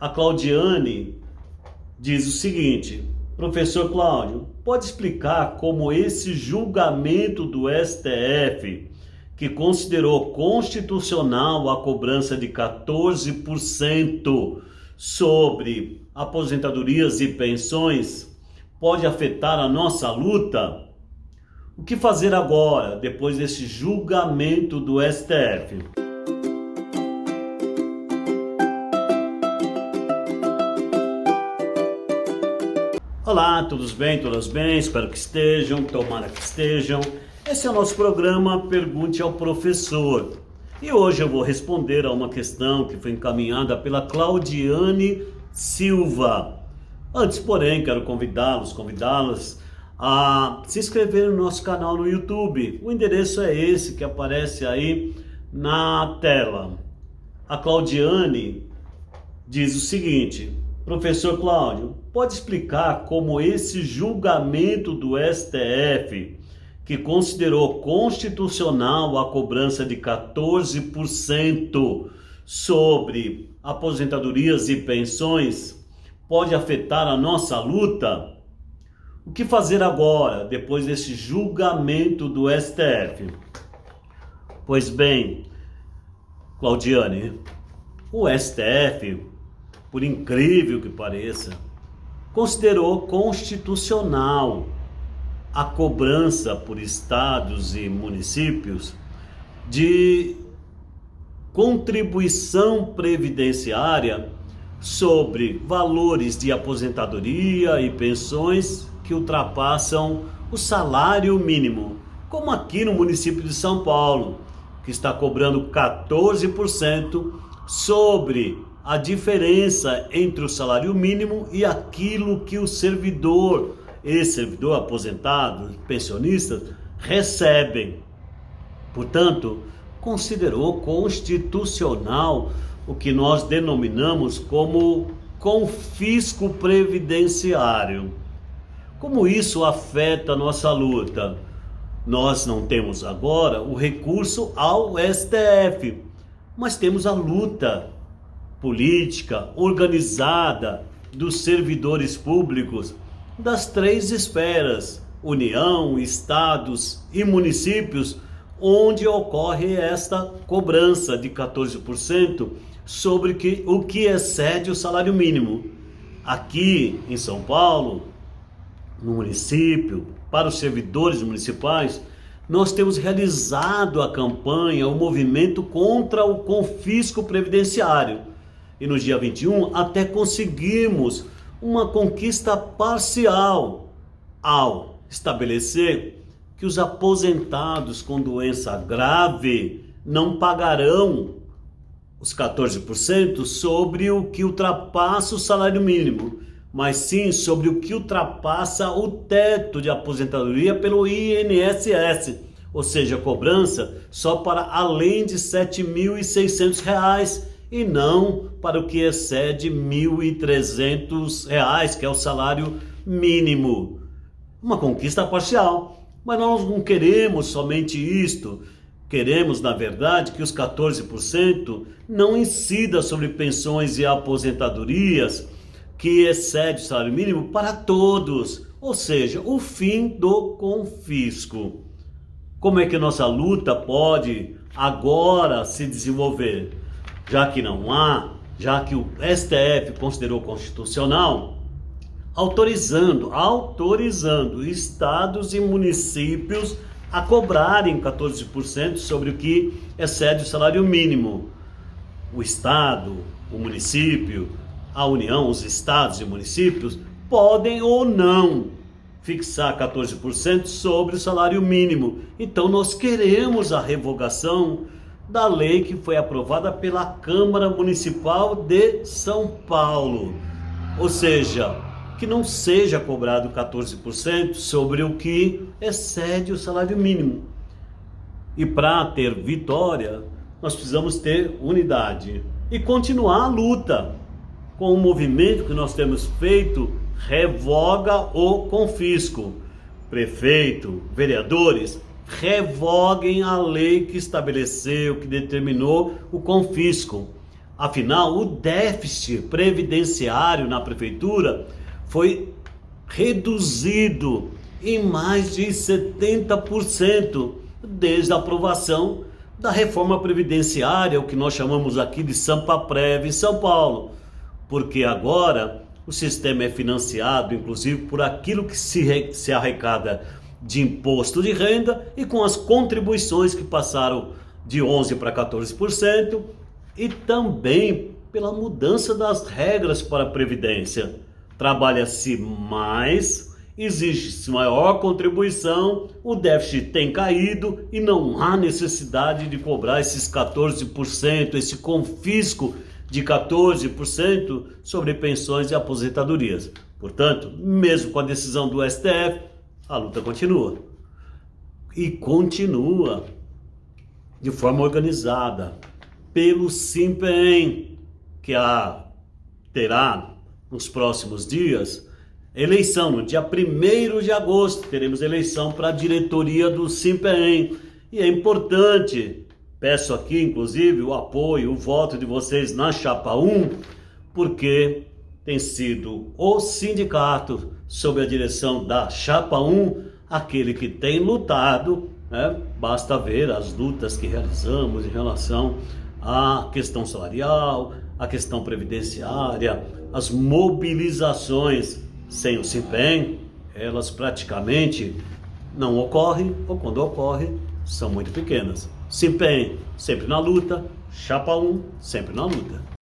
A Claudiane diz o seguinte: professor Cláudio, pode explicar como esse julgamento do STF, que considerou constitucional a cobrança de 14% sobre aposentadorias e pensões, pode afetar a nossa luta? O que fazer agora, depois desse julgamento do STF? Olá, todos bem, todas bem? Espero que estejam, tomara que estejam. Esse é o nosso programa Pergunte ao Professor. E hoje eu vou responder a uma questão que foi encaminhada pela Claudiane Silva. Antes, porém, quero convidá-las a se inscrever no nosso canal no YouTube. O endereço é esse que aparece aí na tela. A Claudiane diz o seguinte: professor Cláudio, pode explicar como esse julgamento do STF, que considerou constitucional a cobrança de 14% sobre aposentadorias e pensões, pode afetar a nossa luta? O que fazer agora, depois desse julgamento do STF? Pois bem, Claudiane, o STF, por incrível que pareça, considerou constitucional a cobrança por estados e municípios de contribuição previdenciária sobre valores de aposentadoria e pensões que ultrapassam o salário mínimo, como aqui no município de São Paulo, que está cobrando 14% sobre a diferença entre o salário mínimo e aquilo que o servidor, ex-servidor, aposentado, pensionistas, recebem. Portanto, considerou constitucional o que nós denominamos como confisco previdenciário. Como isso afeta a nossa luta? Nós não temos agora o recurso ao STF, mas temos a luta política organizada dos servidores públicos das três esferas, União, estados e municípios, onde ocorre esta cobrança de 14% sobre o que excede o salário mínimo. Aqui em São Paulo, no município, para os servidores municipais, nós temos realizado a campanha, o movimento contra o confisco previdenciário. E no dia 21 até conseguimos uma conquista parcial ao estabelecer que os aposentados com doença grave não pagarão os 14% sobre o que ultrapassa o salário mínimo, mas sim sobre o que ultrapassa o teto de aposentadoria pelo INSS, ou seja, a cobrança só para além de R$ 7.600 e não para o que excede R$ 1.300, que é o salário mínimo. Uma conquista parcial, mas nós não queremos somente isto. Queremos, na verdade, que os 14% não incida sobre pensões e aposentadorias que excede o salário mínimo para todos, ou seja, o fim do confisco. Como é que nossa luta pode agora se desenvolver? Já que o STF considerou constitucional, autorizando estados e municípios a cobrarem 14% sobre o que excede o salário mínimo. O estado, o município, a União, os estados e municípios podem ou não fixar 14% sobre o salário mínimo. Então nós queremos a revogação da lei que foi aprovada pela Câmara Municipal de São Paulo. Ou seja, que não seja cobrado 14% sobre o que excede o salário mínimo. E para ter vitória, nós precisamos ter unidade e continuar a luta com o movimento que nós temos feito. Revoga o confisco. Prefeito, vereadores, revoguem a lei que estabeleceu, que determinou o confisco. Afinal, o déficit previdenciário na prefeitura foi reduzido em mais de 70% desde a aprovação da reforma previdenciária, o que nós chamamos aqui de Sampaprev em São Paulo, porque agora o sistema é financiado, inclusive, por aquilo que se arrecada de imposto de renda e com as contribuições que passaram de 11% para 14%, e também pela mudança das regras para a Previdência. Trabalha-se mais, exige-se maior contribuição, o déficit tem caído e não há necessidade de cobrar esses 14%, esse confisco de 14% sobre pensões e aposentadorias. Portanto, mesmo com a decisão do STF, a luta continua. E continua de forma organizada pelo SINPEM, que terá nos próximos dias eleição. No dia 1º de agosto teremos eleição para a diretoria do SINPEM. E é importante, peço aqui inclusive o apoio, o voto de vocês na Chapa 1, porque tem sido o sindicato, sob a direção da Chapa 1, aquele que tem lutado, né? Basta ver as lutas que realizamos em relação à questão salarial, à questão previdenciária, as mobilizações sem o SINPEM, elas praticamente não ocorrem, ou quando ocorrem, são muito pequenas. SINPEM sempre na luta, Chapa 1 sempre na luta.